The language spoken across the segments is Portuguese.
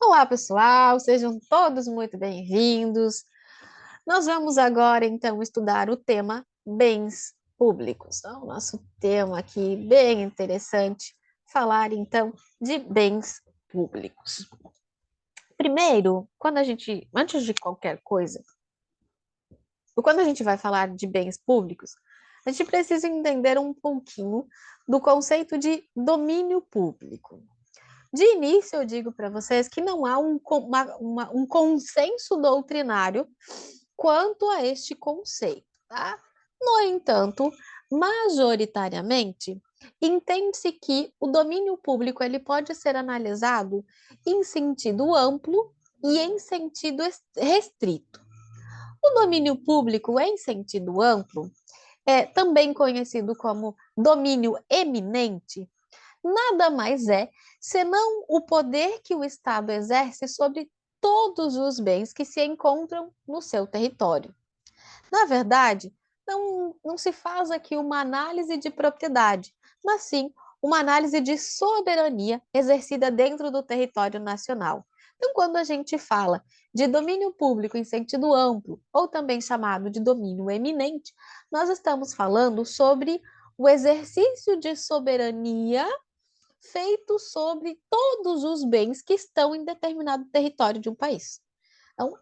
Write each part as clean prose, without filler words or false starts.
Olá, pessoal, sejam todos muito bem-vindos. Nós vamos agora, então, estudar o tema bens públicos. Então, nosso tema aqui bem interessante, falar, então, de bens públicos. Primeiro, antes de qualquer coisa, quando a gente vai falar de bens públicos, a gente precisa entender um pouquinho do conceito de domínio público. De início, eu digo para vocês que não há um consenso doutrinário quanto a este conceito, tá? No entanto, majoritariamente, entende-se que o domínio público ele pode ser analisado em sentido amplo e em sentido restrito. O domínio público em sentido amplo é também conhecido como domínio eminente, nada mais é senão o poder que o Estado exerce sobre todos os bens que se encontram no seu território. Na verdade, não se faz aqui uma análise de propriedade, mas sim uma análise de soberania exercida dentro do território nacional. Então, quando a gente fala de domínio público em sentido amplo, ou também chamado de domínio eminente, nós estamos falando sobre o exercício de soberania feito sobre todos os bens que estão em determinado território de um país. Então,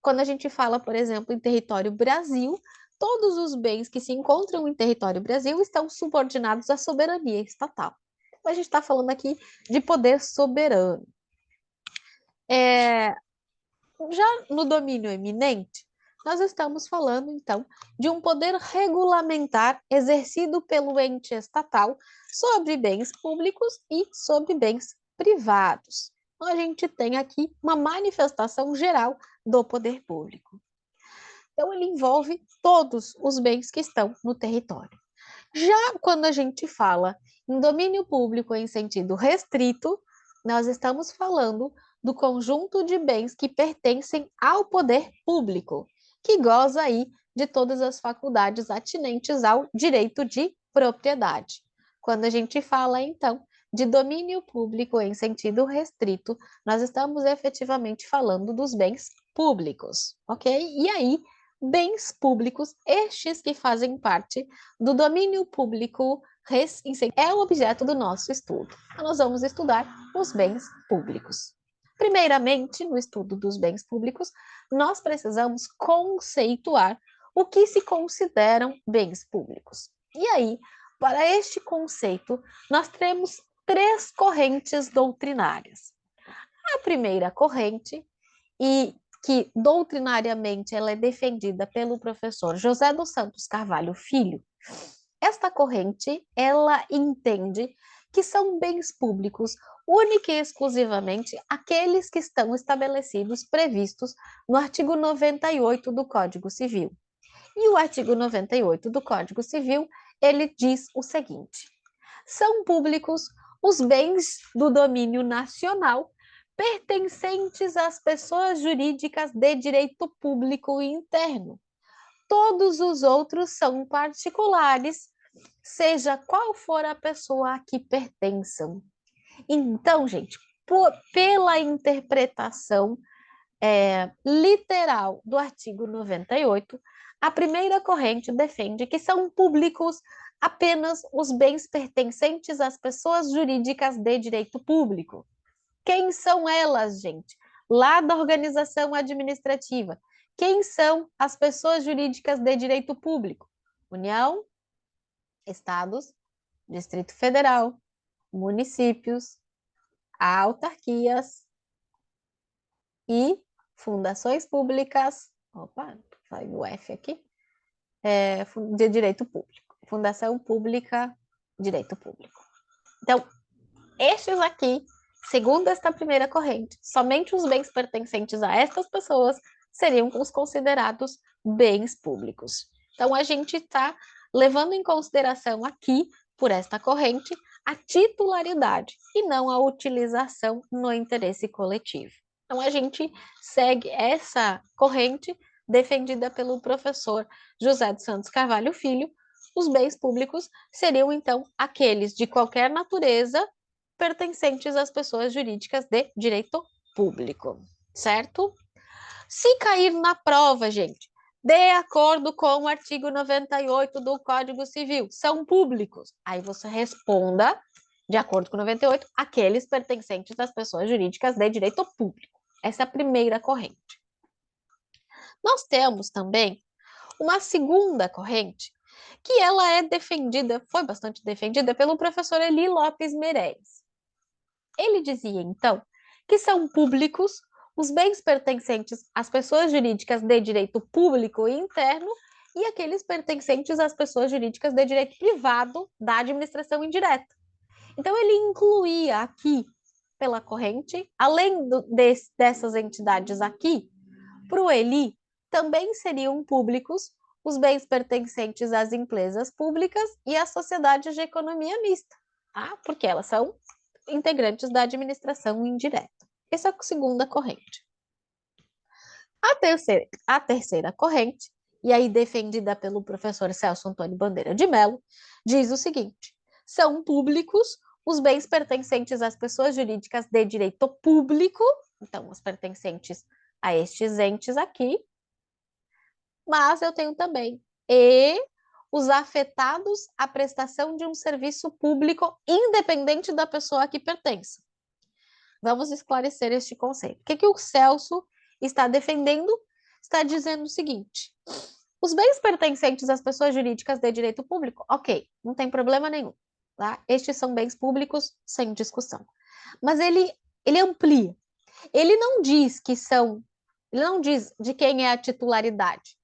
quando a gente fala, por exemplo, em território Brasil, todos os bens que se encontram em território Brasil estão subordinados à soberania estatal. Então, a gente está falando aqui de poder soberano. É, já no domínio eminente, nós estamos falando, então, de um poder regulamentar exercido pelo ente estatal sobre bens públicos e sobre bens privados. Então, a gente tem aqui uma manifestação geral do poder público. Então, ele envolve todos os bens que estão no território. Já quando a gente fala em domínio público em sentido restrito, nós estamos falando do conjunto de bens que pertencem ao poder público, que goza aí de todas as faculdades atinentes ao direito de propriedade. Quando a gente fala, então, de domínio público em sentido restrito, nós estamos efetivamente falando dos bens públicos, ok? E aí, bens públicos, estes que fazem parte do domínio público é o objeto do nosso estudo. Então, nós vamos estudar os bens públicos. Primeiramente, no estudo dos bens públicos, nós precisamos conceituar o que se consideram bens públicos. E aí, para este conceito, nós temos três correntes doutrinárias. A primeira corrente, e que doutrinariamente ela é defendida pelo professor José dos Santos Carvalho Filho, esta corrente, ela entende que são bens públicos única e exclusivamente aqueles que estão estabelecidos, previstos no artigo 98 do Código Civil. E o artigo 98 do Código Civil, ele diz o seguinte: são públicos os bens do domínio nacional pertencentes às pessoas jurídicas de direito público interno. Todos os outros são particulares, seja qual for a pessoa a que pertençam. Então, gente, pela interpretação literal do artigo 98, a primeira corrente defende que são públicos apenas os bens pertencentes às pessoas jurídicas de direito público. Quem são elas, gente? Lá da organização administrativa. Quem são as pessoas jurídicas de direito público? União, estados, Distrito Federal, municípios, autarquias e fundações públicas. Opa, saiu o F aqui. De direito público. Fundação pública, direito público. Então, estes aqui, segundo esta primeira corrente, somente os bens pertencentes a estas pessoas seriam os considerados bens públicos. Então, a gente está levando em consideração aqui, por esta corrente, a titularidade e não a utilização no interesse coletivo. Então, a gente segue essa corrente defendida pelo professor José de Santos Carvalho Filho. Os bens públicos seriam, então, aqueles de qualquer natureza pertencentes às pessoas jurídicas de direito público, certo? Se cair na prova, gente, de acordo com o artigo 98 do Código Civil, são públicos. Aí você responda, de acordo com 98, aqueles pertencentes às pessoas jurídicas de direito público. Essa é a primeira corrente. Nós temos também uma segunda corrente, que ela é defendida, foi bastante defendida pelo professor Eli Lopes Meirelles. Ele dizia, então, que são públicos os bens pertencentes às pessoas jurídicas de direito público e interno e aqueles pertencentes às pessoas jurídicas de direito privado da administração indireta. Então, ele incluía aqui, pela corrente, além dessas entidades aqui, para o Eli, também seriam públicos os bens pertencentes às empresas públicas e às sociedades de economia mista, tá? Porque elas são integrantes da administração indireta. Essa é a segunda corrente. A terceira corrente, e aí defendida pelo professor Celso Antônio Bandeira de Mello, diz o seguinte: são públicos os bens pertencentes às pessoas jurídicas de direito público, então os pertencentes a estes entes aqui, mas eu tenho também os afetados à prestação de um serviço público independente da pessoa a que pertence. Vamos esclarecer este conceito. O que o Celso está defendendo? Está dizendo o seguinte: os bens pertencentes às pessoas jurídicas de direito público, ok, não tem problema nenhum, tá? Estes são bens públicos sem discussão. Mas ele amplia. Ele não diz de quem é a titularidade.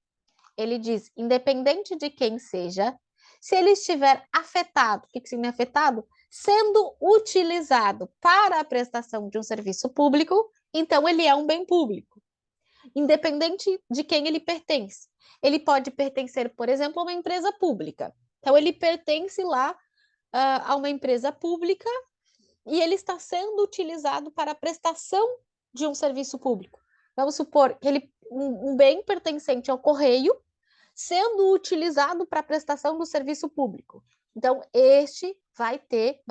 Ele diz, independente de quem seja, se ele estiver afetado, o que significa afetado? Sendo utilizado para a prestação de um serviço público, então ele é um bem público, independente de quem ele pertence. Ele pode pertencer, por exemplo, a uma empresa pública. Então, ele pertence lá a uma empresa pública e ele está sendo utilizado para a prestação de um serviço público. Vamos supor que um bem pertencente ao correio sendo utilizado para a prestação do serviço público. Então, este vai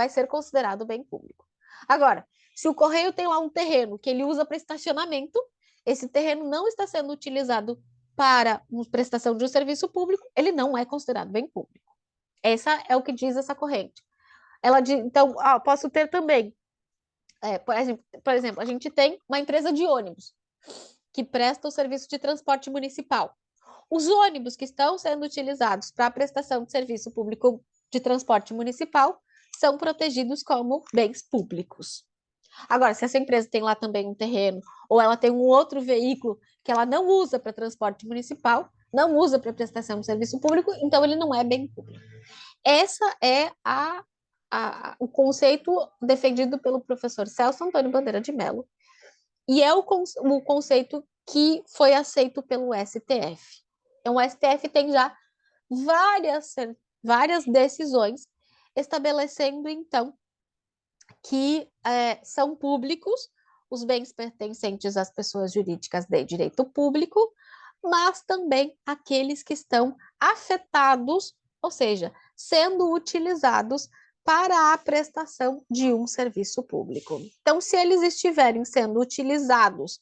ser considerado bem público. Agora, se o correio tem lá um terreno que ele usa para estacionamento, esse terreno não está sendo utilizado para a prestação de um serviço público, ele não é considerado bem público. Essa é o que diz essa corrente. Ela diz, então, posso ter também, por exemplo, a gente tem uma empresa de ônibus que presta o serviço de transporte municipal. Os ônibus que estão sendo utilizados para a prestação de serviço público de transporte municipal são protegidos como bens públicos. Agora, se essa empresa tem lá também um terreno, ou ela tem um outro veículo que ela não usa para transporte municipal, não usa para prestação de serviço público, então ele não é bem público. Essa é o conceito defendido pelo professor Celso Antônio Bandeira de Mello, e é o conceito que foi aceito pelo STF. Então, o STF tem já várias decisões estabelecendo, então, que são públicos os bens pertencentes às pessoas jurídicas de direito público, mas também aqueles que estão afetados, ou seja, sendo utilizados para a prestação de um serviço público. Então, se eles estiverem sendo utilizados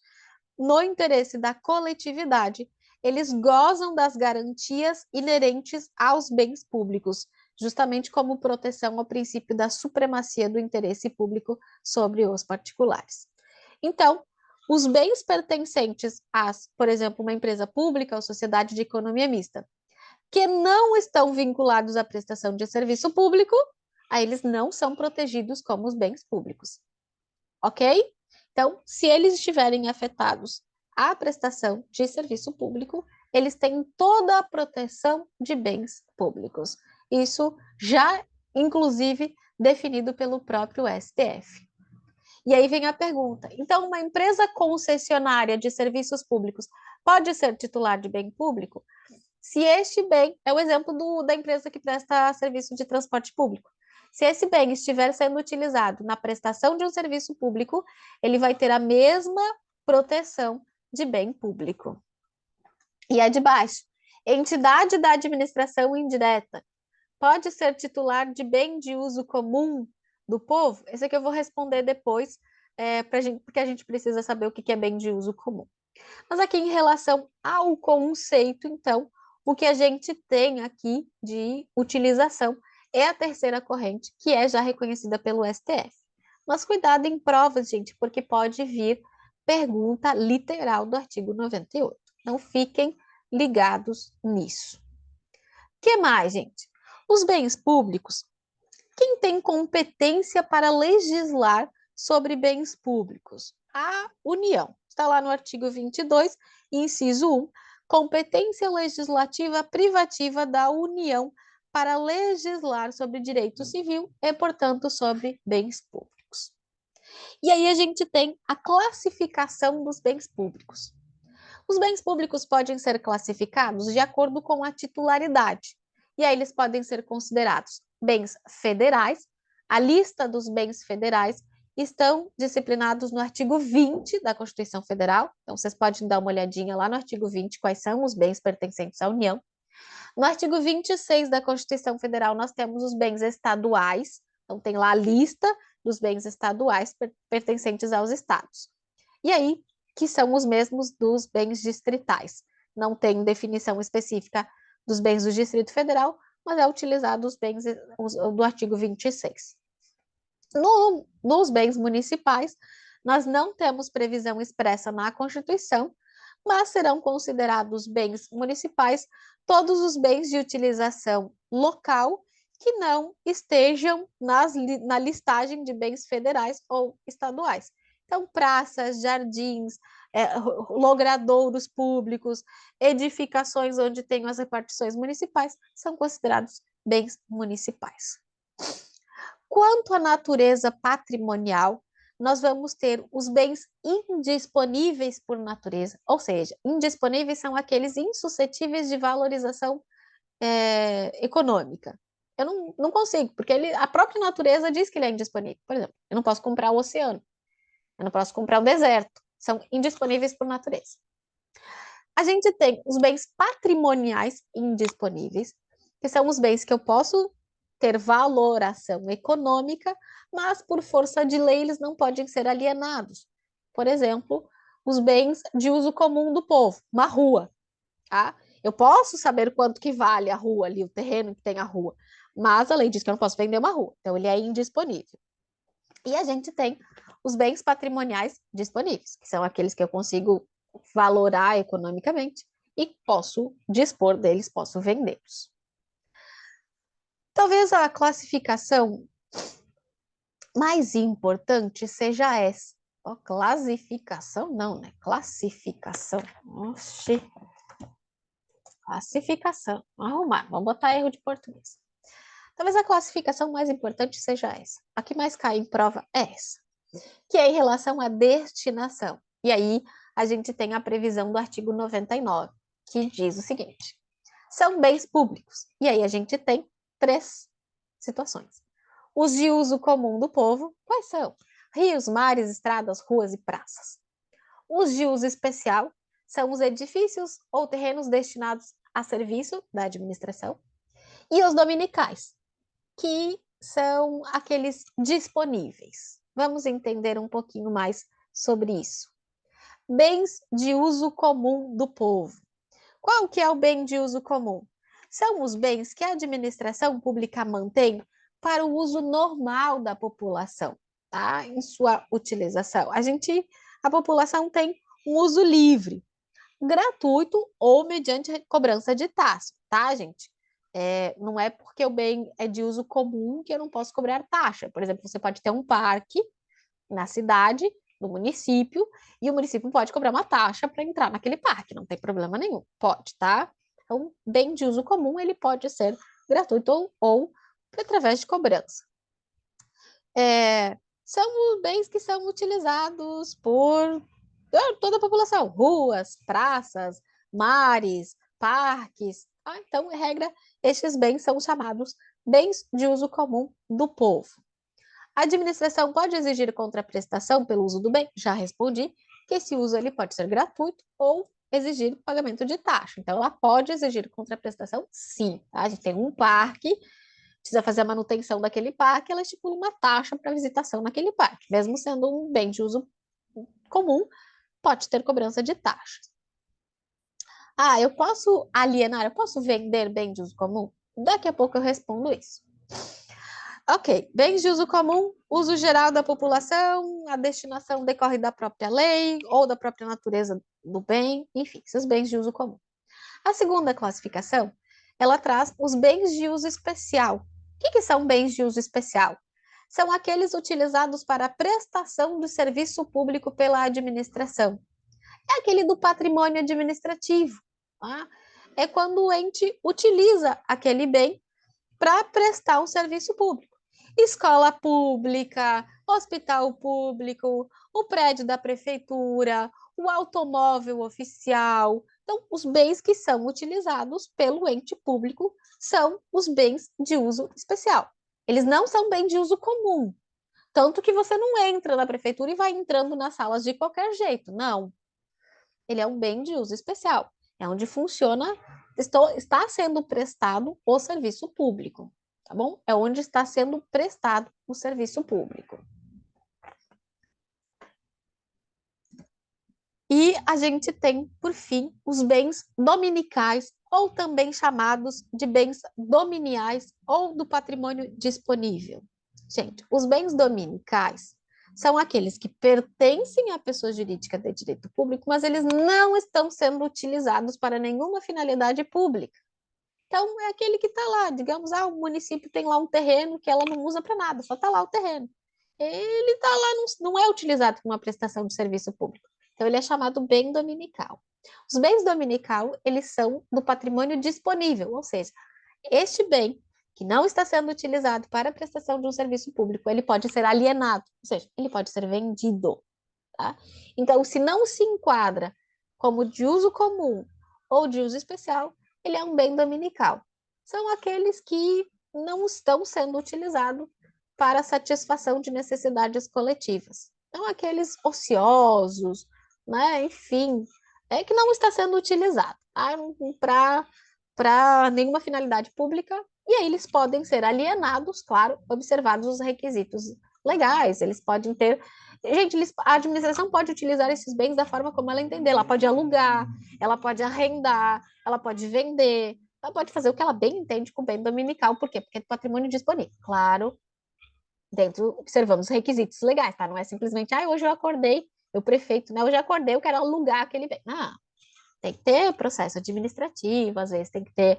no interesse da coletividade, eles gozam das garantias inerentes aos bens públicos, justamente como proteção ao princípio da supremacia do interesse público sobre os particulares. Então, os bens pertencentes a, por exemplo, uma empresa pública ou sociedade de economia mista, que não estão vinculados à prestação de serviço público, aí eles não são protegidos como os bens públicos. Ok? Então, se eles estiverem afetados à prestação de serviço público, eles têm toda a proteção de bens públicos. Isso já, inclusive, definido pelo próprio STF. E aí vem a pergunta: então, uma empresa concessionária de serviços públicos pode ser titular de bem público? Se este bem é o exemplo da empresa que presta serviço de transporte público. Se esse bem estiver sendo utilizado na prestação de um serviço público, ele vai ter a mesma proteção de bem público. E é de baixo. Entidade da administração indireta pode ser titular de bem de uso comum do povo, esse aqui eu vou responder depois, porque a gente precisa saber o que é bem de uso comum. Mas aqui em relação ao conceito, então, o que a gente tem aqui de utilização é a terceira corrente, que é já reconhecida pelo STF. Mas cuidado em provas, gente, porque pode vir pergunta literal do artigo 98. Então, fiquem ligados nisso. O que mais, gente? Os bens públicos. Quem tem competência para legislar sobre bens públicos? A União. Está lá no artigo 22, inciso 1, competência legislativa privativa da União para legislar sobre direito civil e, portanto, sobre bens públicos. E aí a gente tem a classificação dos bens públicos. Os bens públicos podem ser classificados de acordo com a titularidade. E aí eles podem ser considerados bens federais. A lista dos bens federais estão disciplinados no artigo 20 da Constituição Federal. Então, vocês podem dar uma olhadinha lá no artigo 20, quais são os bens pertencentes à União. No artigo 26 da Constituição Federal, nós temos os bens estaduais. Então, tem lá a lista dos bens estaduais pertencentes aos estados. E aí, que são os mesmos dos bens distritais. Não tem definição específica dos bens do Distrito Federal, mas é utilizado os bens do artigo 26. Nos bens municipais, nós não temos previsão expressa na Constituição, mas serão considerados bens municipais todos os bens de utilização local que não estejam na listagem de bens federais ou estaduais. Então, praças, jardins, logradouros públicos, edificações onde tem as repartições municipais, são considerados bens municipais. Quanto à natureza patrimonial, nós vamos ter os bens indisponíveis por natureza, ou seja, indisponíveis são aqueles insuscetíveis de valorização econômica. Eu não consigo, porque a própria natureza diz que ele é indisponível. Por exemplo, eu não posso comprar o oceano, eu não posso comprar o deserto, são indisponíveis por natureza. A gente tem os bens patrimoniais indisponíveis, que são os bens que eu posso ter valoração econômica, mas por força de lei eles não podem ser alienados. Por exemplo, os bens de uso comum do povo, uma rua, tá? Eu posso saber quanto que vale a rua ali, o terreno que tem a rua, mas a lei diz que eu não posso vender uma rua, então ele é indisponível. E a gente tem os bens patrimoniais disponíveis, que são aqueles que eu consigo valorar economicamente e posso dispor deles, posso vendê-los. Talvez a classificação mais importante seja essa. Oh, classificação não, né? Classificação. Oxi. Classificação. Vamos arrumar, vamos botar erro de português. Talvez a classificação mais importante seja essa. A que mais cai em prova é essa, que é em relação à destinação. E aí a gente tem a previsão do artigo 99, que diz o seguinte: são bens públicos. E aí a gente tem 3 situações. Os de uso comum do povo, quais são? Rios, mares, estradas, ruas e praças. Os de uso especial são os edifícios ou terrenos destinados a serviço da administração. E os dominicais, que são aqueles disponíveis. Vamos entender um pouquinho mais sobre isso. Bens de uso comum do povo. Qual que é o bem de uso comum? São os bens que a administração pública mantém para o uso normal da população, tá? Em sua utilização. A população tem um uso livre, gratuito ou mediante cobrança de taxa, tá, gente? Não é porque o bem é de uso comum que eu não posso cobrar taxa. Por exemplo, você pode ter um parque na cidade, no município, e o município pode cobrar uma taxa para entrar naquele parque, não tem problema nenhum, pode, tá? Então, bem de uso comum, ele pode ser gratuito ou através de cobrança. São os bens que são utilizados por toda a população, ruas, praças, mares, parques. Então, em regra, estes bens são chamados bens de uso comum do povo. A administração pode exigir contraprestação pelo uso do bem? Já respondi que esse uso ele pode ser gratuito ou exigir pagamento de taxa. Então, ela pode exigir contraprestação, sim. Tá? A gente tem um parque precisa fazer a manutenção daquele parque, ela estipula uma taxa para visitação naquele parque, mesmo sendo um bem de uso comum, pode ter cobrança de taxas. Ah, eu posso alienar, eu posso vender bem de uso comum? Daqui a pouco eu respondo isso. Ok, bens de uso comum, uso geral da população, a destinação decorre da própria lei ou da própria natureza do bem, enfim, esses bens de uso comum. A segunda classificação, ela traz os bens de uso especial. O que são bens de uso especial? São aqueles utilizados para a prestação do serviço público pela administração. É aquele do patrimônio administrativo. Tá? É quando o ente utiliza aquele bem para prestar um serviço público. Escola pública, hospital público, o prédio da prefeitura, o automóvel oficial. Então, os bens que são utilizados pelo ente público são os bens de uso especial. Eles não são bens de uso comum. Tanto que você não entra na prefeitura e vai entrando nas salas de qualquer jeito. Não. Ele é um bem de uso especial. É onde funciona, está sendo prestado o serviço público, tá bom? É onde está sendo prestado o serviço público. E a gente tem, por fim, os bens dominicais, ou também chamados de bens dominiais ou do patrimônio disponível. Gente, os bens dominicais são aqueles que pertencem à pessoa jurídica de direito público, mas eles não estão sendo utilizados para nenhuma finalidade pública. Então, é aquele que está lá, digamos, o município tem lá um terreno que ela não usa para nada, só está lá o terreno. Ele está lá, não é utilizado para uma prestação de serviço público. Então, ele é chamado bem dominical. Os bens dominical, eles são do patrimônio disponível, ou seja, este bem que não está sendo utilizado para a prestação de um serviço público, ele pode ser alienado, ou seja, ele pode ser vendido. Tá? Então, se não se enquadra como de uso comum ou de uso especial, ele é um bem dominical. São aqueles que não estão sendo utilizados para a satisfação de necessidades coletivas. Então, aqueles ociosos, né? Enfim, é que não está sendo utilizado tá? Para nenhuma finalidade pública, e aí eles podem ser alienados, claro, observados os requisitos legais, eles podem ter. Gente, a administração pode utilizar esses bens da forma como ela entender. Ela pode alugar, ela pode arrendar, ela pode vender, ela pode fazer o que ela bem entende com o bem dominical. Por quê? Porque é patrimônio disponível. Claro, dentro, observando os requisitos legais, tá? Não é simplesmente, hoje eu acordei, o prefeito, né? Hoje eu acordei, eu quero alugar aquele bem. Não, tem que ter processo administrativo, às vezes tem que ter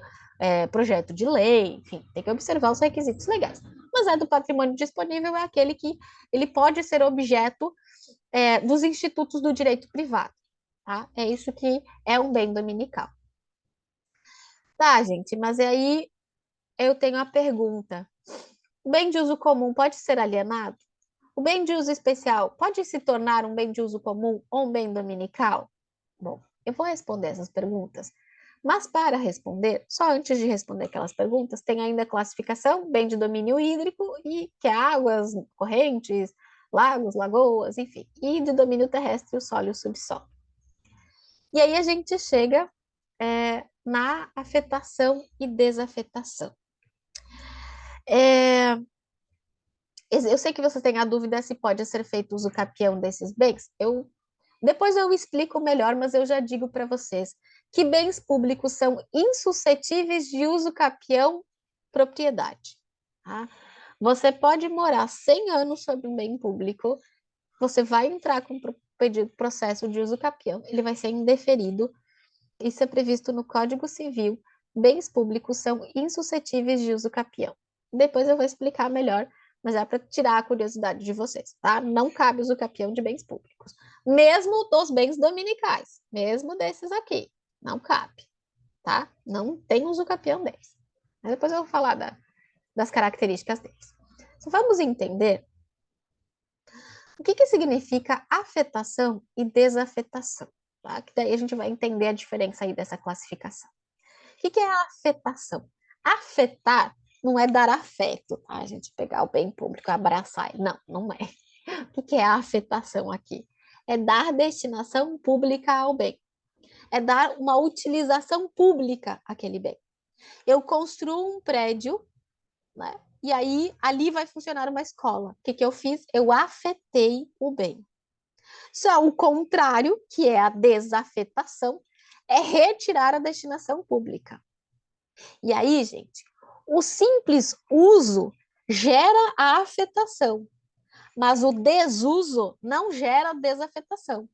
projeto de lei, enfim, tem que observar os requisitos legais. Mas do patrimônio disponível é aquele que ele pode ser objeto dos institutos do direito privado, tá? É isso que é um bem dominical. Tá, gente, mas aí eu tenho a pergunta. O bem de uso comum pode ser alienado? O bem de uso especial pode se tornar um bem de uso comum ou um bem dominical? Bom, eu vou responder essas perguntas, mas para responder, só antes de responder aquelas perguntas, tem ainda a classificação, bem de domínio hídrico, e que é águas, correntes, lagos, lagoas, enfim, e de domínio terrestre, o solo e o subsolo. E aí a gente chega na afetação e desafetação. Eu sei que você tem a dúvida se pode ser feito uso capião desses bens. Depois eu explico melhor, mas eu já digo para vocês que bens públicos são insuscetíveis de uso capião propriedade. Tá? Você pode morar 100 anos sobre um bem público, você vai entrar com pedido processo de uso capião, ele vai ser indeferido. Isso é previsto no Código Civil. Bens públicos são insuscetíveis de uso capião. Depois eu vou explicar melhor, mas é para tirar a curiosidade de vocês, tá? Não cabe uso capião de bens públicos. Mesmo dos bens dominicais, mesmo desses aqui, não cabe, tá? Não tem uso capião deles. Mas depois eu vou falar das características deles. Então, vamos entender o que significa afetação e desafetação, tá? Que daí a gente vai entender a diferença aí dessa classificação. O que é a afetação? Afetar não é dar afeto, tá? A gente pegar o bem público e abraçar. Não, não é. O que é a afetação aqui? É dar destinação pública ao bem. É dar uma utilização pública àquele bem. Eu construo um prédio né? E aí, ali vai funcionar uma escola. O que que eu fiz? Eu afetei o bem. Só o contrário, que é a desafetação, é retirar a destinação pública. E aí, gente, o simples uso gera a afetação, mas o desuso não gera desafetação.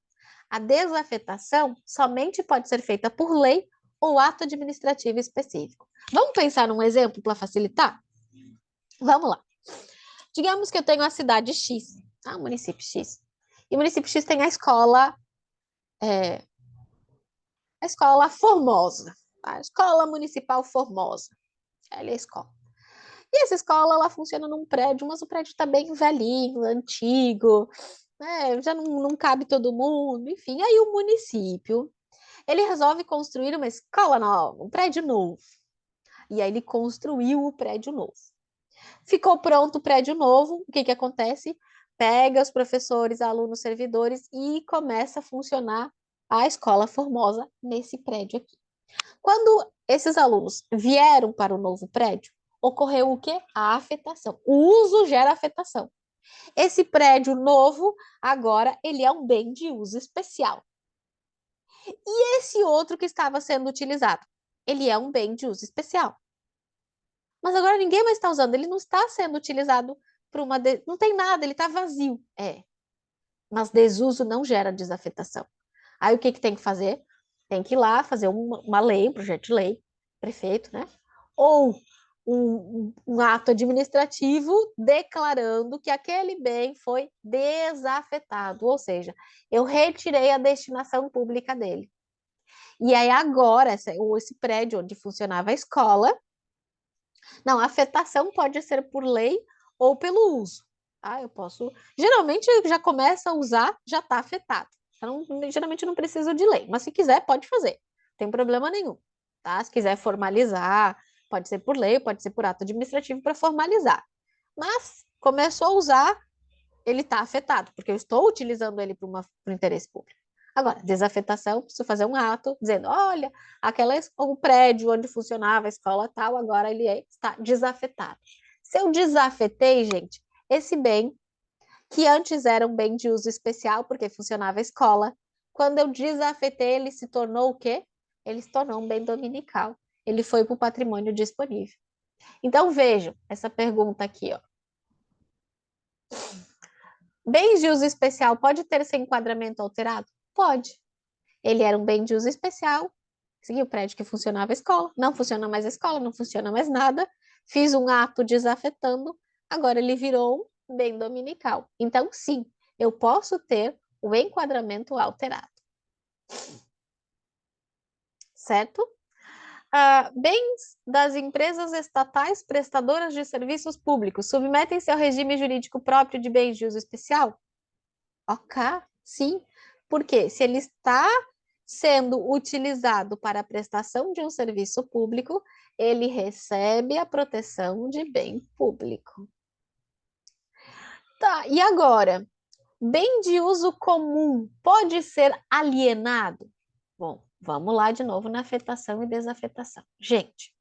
A desafetação somente pode ser feita por lei ou ato administrativo específico. Vamos pensar num exemplo para facilitar? Vamos lá. Digamos que eu tenho a cidade X, tá? O município X. E o município X tem a escola Formosa, tá? A Escola Municipal Formosa. Ela é a escola. E essa escola, ela funciona num prédio, mas o prédio está bem velhinho, antigo, né? Já não cabe todo mundo, enfim. Aí o município, ele resolve construir uma escola nova, um prédio novo. E aí ele construiu o prédio novo. Ficou pronto o prédio novo, o que que acontece? Pega os professores, alunos, servidores e começa a funcionar a escola Formosa nesse prédio aqui. Quando esses alunos vieram para o novo prédio, ocorreu o quê? A afetação. O uso gera afetação. Esse prédio novo, agora, ele é um bem de uso especial. E esse outro que estava sendo utilizado, ele é um bem de uso especial. Mas agora ninguém mais está usando, ele não está sendo utilizado para uma. Não tem nada, ele está vazio. É. Mas desuso não gera desafetação. Aí o que, que tem que fazer? Tem que ir lá fazer uma lei, um projeto de lei, prefeito, né? Ou um ato administrativo declarando que aquele bem foi desafetado, ou seja, eu retirei a destinação pública dele. E aí agora, esse prédio onde funcionava a escola, não, a afetação pode ser por lei ou pelo uso. Ah, eu posso. Geralmente já começa a usar, já está afetado. Então, geralmente não preciso de lei, mas se quiser, pode fazer. Não tem problema nenhum. Tá? Se quiser formalizar, pode ser por lei, pode ser por ato administrativo para formalizar. Mas começou a usar, ele está afetado, porque eu estou utilizando ele para um interesse público. Agora, desafetação, preciso fazer um ato dizendo, olha, o prédio onde funcionava a escola tal, agora ele está desafetado. Se eu desafetei, gente, esse bem, que antes era um bem de uso especial, porque funcionava a escola, quando eu desafetei, ele se tornou o quê? Ele se tornou um bem dominical. Ele foi para o patrimônio disponível. Então, vejam essa pergunta aqui, ó. Bens de uso especial pode ter seu enquadramento alterado? Pode. Ele era um bem de uso especial, segui o prédio que funcionava a escola, não funciona mais a escola, não funciona mais nada, fiz um ato desafetando, agora ele virou um bem dominical. Então, sim, eu posso ter o enquadramento alterado. Certo? Bens das empresas estatais prestadoras de serviços públicos submetem-se ao regime jurídico próprio de bens de uso especial? Ok, sim. Porque se ele está sendo utilizado para a prestação de um serviço público, ele recebe a proteção de bem público. Tá, e agora? Bem de uso comum pode ser alienado? Bom, vamos lá de novo na afetação e desafetação. Gente,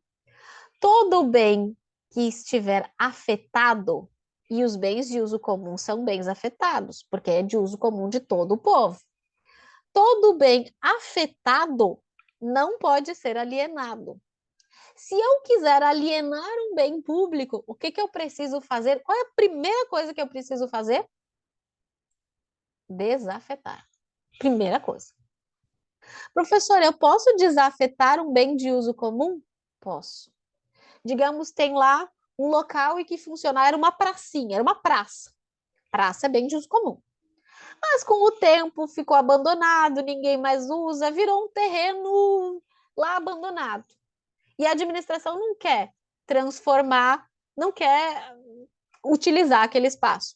todo bem que estiver afetado, e os bens de uso comum são bens afetados, porque é de uso comum de todo o povo. Todo bem afetado não pode ser alienado. Se eu quiser alienar um bem público, o que que eu preciso fazer? Qual é a primeira coisa que eu preciso fazer? Desafetar. Primeira coisa. Professor, eu posso desafetar um bem de uso comum? Posso. Digamos, tem lá um local e que funcionava, era uma pracinha, era uma praça. Praça é bem de uso comum. Mas com o tempo ficou abandonado, ninguém mais usa, virou um terreno lá abandonado. E a administração não quer transformar, não quer utilizar aquele espaço.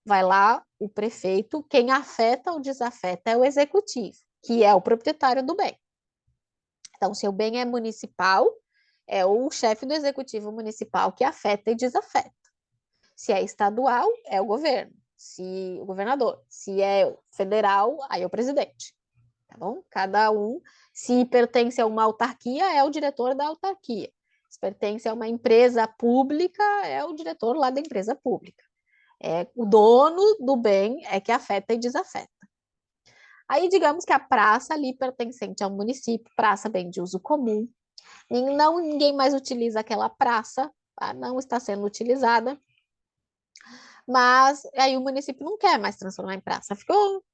Vai lá o prefeito, quem afeta ou desafeta é o executivo, que é o proprietário do bem. Então, se o bem é municipal, é o chefe do executivo municipal que afeta e desafeta. Se é estadual, é o governo, se o governador. Se é federal, aí é o presidente. Tá bom? Cada um, se pertence a uma autarquia, é o diretor da autarquia. Se pertence a uma empresa pública, é o diretor lá da empresa pública. É o dono do bem é que afeta e desafeta. Aí, digamos que a praça ali pertencente ao município, praça bem de uso comum, ninguém mais utiliza aquela praça, tá? Não está sendo utilizada, mas aí o município não quer mais transformar em praça.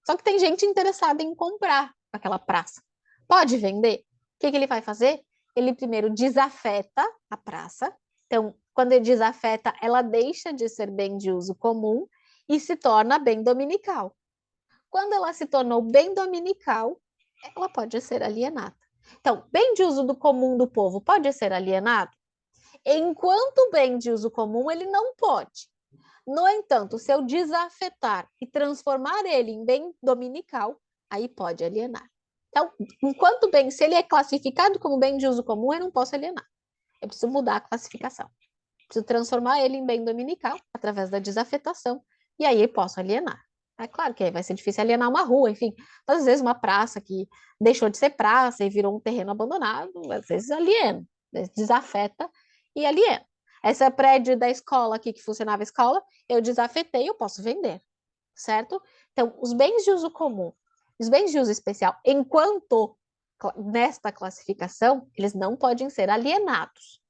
Só que tem gente interessada em comprar aquela praça. Pode vender? O que ele vai fazer? Ele primeiro desafeta a praça. Então, quando ele desafeta, ela deixa de ser bem de uso comum e se torna bem dominical. Quando ela se tornou bem dominical, ela pode ser alienada. Então, bem de uso do comum do povo pode ser alienado? Enquanto bem de uso comum, ele não pode. No entanto, se eu desafetar e transformar ele em bem dominical, aí pode alienar. Então, enquanto bem, se ele é classificado como bem de uso comum, eu não posso alienar. Eu preciso mudar a classificação. Preciso transformar ele em bem dominical através da desafetação, e aí eu posso alienar. É claro que aí vai ser difícil alienar uma rua, enfim. Às vezes uma praça que deixou de ser praça e virou um terreno abandonado, às vezes aliena, desafeta e aliena. Esse prédio da escola aqui que funcionava a escola, eu desafetei, eu posso vender, certo? Então, os bens de uso comum, os bens de uso especial, enquanto nesta classificação, eles não podem ser alienados.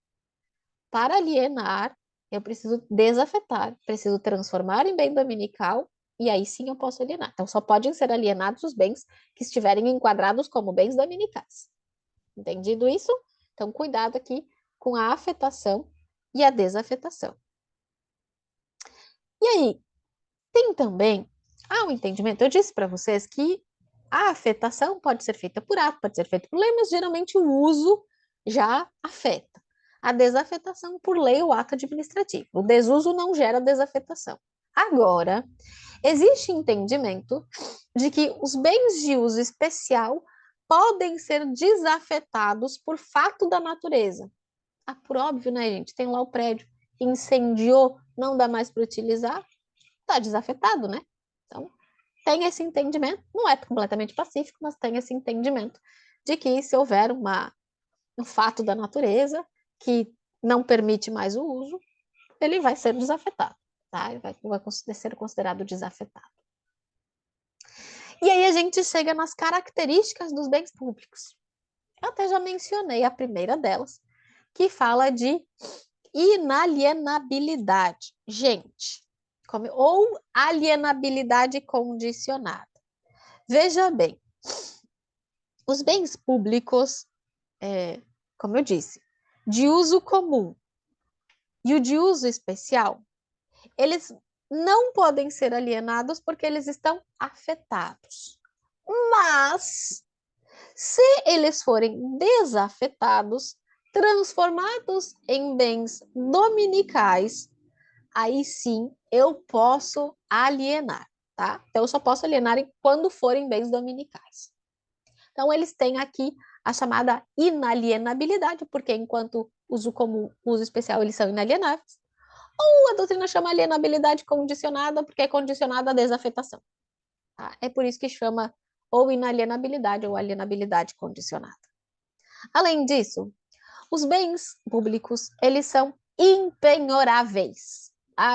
Para alienar, eu preciso desafetar, preciso transformar em bem dominical, e aí sim eu posso alienar. Então, só podem ser alienados os bens que estiverem enquadrados como bens dominicais. Entendido isso? Então, cuidado aqui com a afetação e a desafetação. E aí, tem também um entendimento. Eu disse para vocês que a afetação pode ser feita por ato, pode ser feita por lei, mas geralmente o uso já afeta. A desafetação por lei ou ato administrativo. O desuso não gera desafetação. Agora, existe entendimento de que os bens de uso especial podem ser desafetados por fato da natureza. Por óbvio, né, gente? Tem lá o prédio, incendiou, não dá mais para utilizar, está desafetado, né? Então, tem esse entendimento, não é completamente pacífico, mas tem esse entendimento de que se houver um fato da natureza que não permite mais o uso, ele vai ser desafetado, tá? Ele vai ser considerado desafetado. E aí a gente chega nas características dos bens públicos. Eu até já mencionei a primeira delas, que fala de inalienabilidade. Gente, ou alienabilidade condicionada. Veja bem, os bens públicos, como eu disse, de uso comum e o de uso especial, eles não podem ser alienados porque eles estão afetados. Mas, se eles forem desafetados, transformados em bens dominicais, aí sim eu posso alienar, tá? Então, eu só posso alienar quando forem bens dominicais. Então, eles têm aqui a chamada inalienabilidade, porque enquanto uso comum, uso especial, eles são inalienáveis. Ou a doutrina chama alienabilidade condicionada, porque é condicionada à desafetação. Tá? É por isso que chama ou inalienabilidade ou alienabilidade condicionada. Além disso, os bens públicos, eles são impenhoráveis.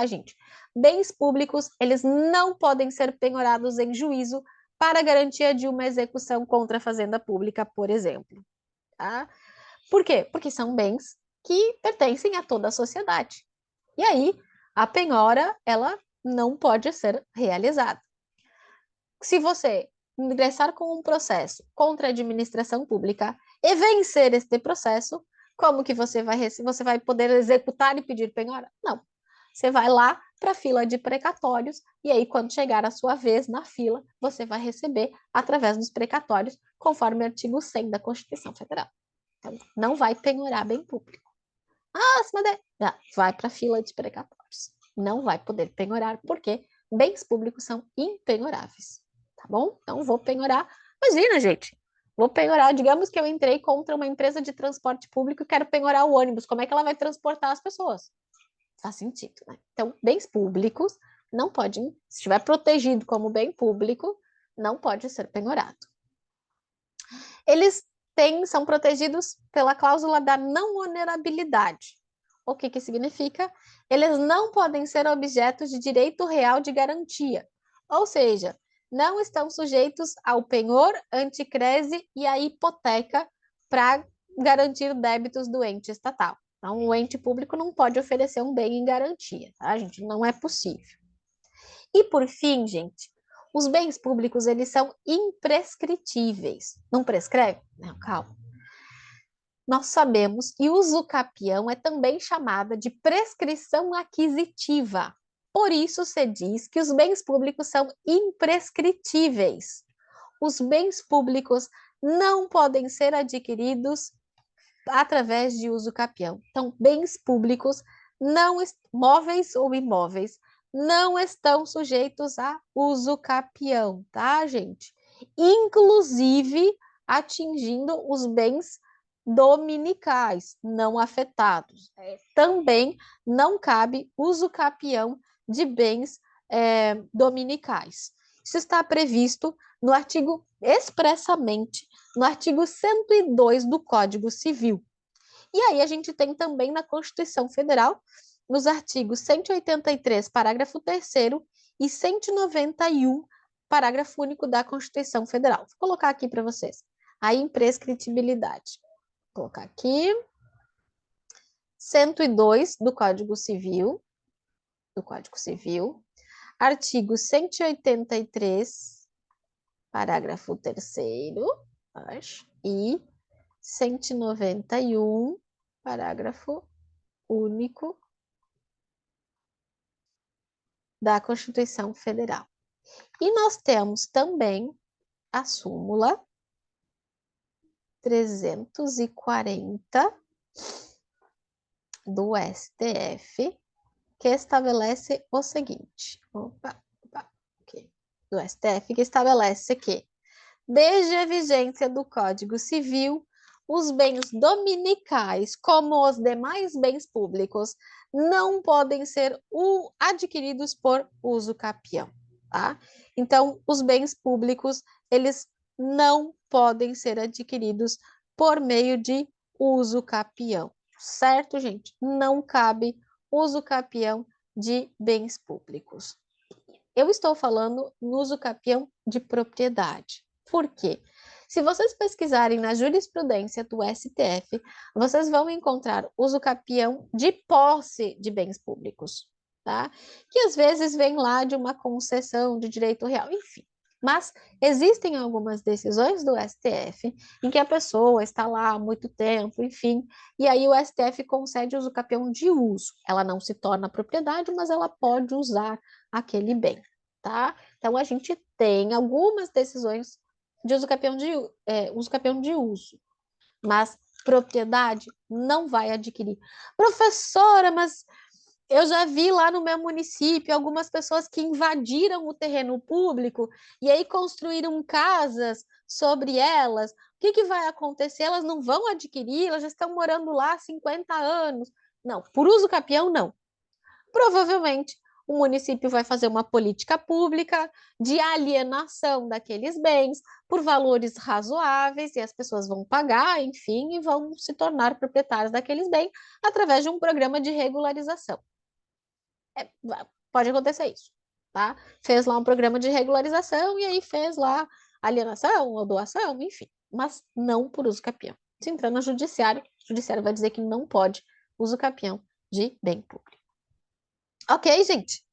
Gente, bens públicos, eles não podem ser penhorados em juízo para garantia de uma execução contra a fazenda pública, por exemplo. Tá? Por quê? Porque são bens que pertencem a toda a sociedade. E aí, a penhora, ela não pode ser realizada. Se você ingressar com um processo contra a administração pública e vencer este processo, como que você vai poder executar e pedir penhora? Não. Você vai lá para a fila de precatórios e aí, quando chegar a sua vez na fila, você vai receber através dos precatórios, conforme o artigo 100 da Constituição Federal. Então, não vai penhorar bem público. Vai para a fila de precatórios. Não vai poder penhorar, porque bens públicos são impenhoráveis. Tá bom? Então, vou penhorar. Imagina, gente. Vou penhorar, digamos que eu entrei contra uma empresa de transporte público e quero penhorar o ônibus. Como é que ela vai transportar as pessoas? Faz sentido, né? Então, bens públicos não podem, se estiver protegido como bem público, não pode ser penhorado. Eles são protegidos pela cláusula da não onerabilidade. O que que significa? Eles não podem ser objetos de direito real de garantia, ou seja, não estão sujeitos ao penhor, anticrese e à hipoteca para garantir débitos do ente estatal. Então, o ente público não pode oferecer um bem em garantia, tá, gente? Não é possível. E, por fim, gente, os bens públicos, eles são imprescritíveis. Não prescreve? Não, calma. Nós sabemos que uso capião é também chamada de prescrição aquisitiva. Por isso, se diz que os bens públicos são imprescritíveis. Os bens públicos não podem ser adquiridos através de uso capião. Então, bens públicos, não móveis ou imóveis, não estão sujeitos a uso capião, tá, gente? Inclusive atingindo os bens dominicais não afetados. Também não cabe uso capião de bens dominicais. Isso está previsto no artigo, expressamente, no artigo 102 do Código Civil. E aí a gente tem também na Constituição Federal, nos artigos 183, parágrafo 3º e 191, parágrafo único da Constituição Federal. Vou colocar aqui para vocês. A imprescritibilidade. Vou colocar aqui. 102 do Código Civil. Artigo 183, parágrafo 3º, e 191, parágrafo único da Constituição Federal. E nós temos também a súmula 340 do STF, que estabelece o seguinte, do STF, que estabelece que, desde a vigência do Código Civil, os bens dominicais, como os demais bens públicos, não podem ser adquiridos por uso capião, tá? Então, os bens públicos, eles não podem ser adquiridos por meio de uso capião, certo, gente? Não cabe uso capião de bens públicos. Eu estou falando no uso capião de propriedade. Por quê? Se vocês pesquisarem na jurisprudência do STF, vocês vão encontrar uso capião de posse de bens públicos, tá? Que às vezes vem lá de uma concessão de direito real, enfim. Mas existem algumas decisões do STF em que a pessoa está lá há muito tempo, enfim, e aí o STF concede uso capião de uso. Ela não se torna propriedade, mas ela pode usar aquele bem, tá? Então a gente tem algumas decisões de uso capião de uso, mas propriedade não vai adquirir. Professora, mas eu já vi lá no meu município algumas pessoas que invadiram o terreno público e aí construíram casas sobre elas. O que que vai acontecer? Elas não vão adquirir, elas já estão morando lá há 50 anos. Não, por uso capião, não. Provavelmente o município vai fazer uma política pública de alienação daqueles bens por valores razoáveis e as pessoas vão pagar, enfim, e vão se tornar proprietários daqueles bens através de um programa de regularização. Pode acontecer isso, tá? Fez lá um programa de regularização e aí fez lá alienação ou doação, enfim, mas não por uso capião. Se entrar no judiciário, o judiciário vai dizer que não pode uso capião de bem público. Ok, gente?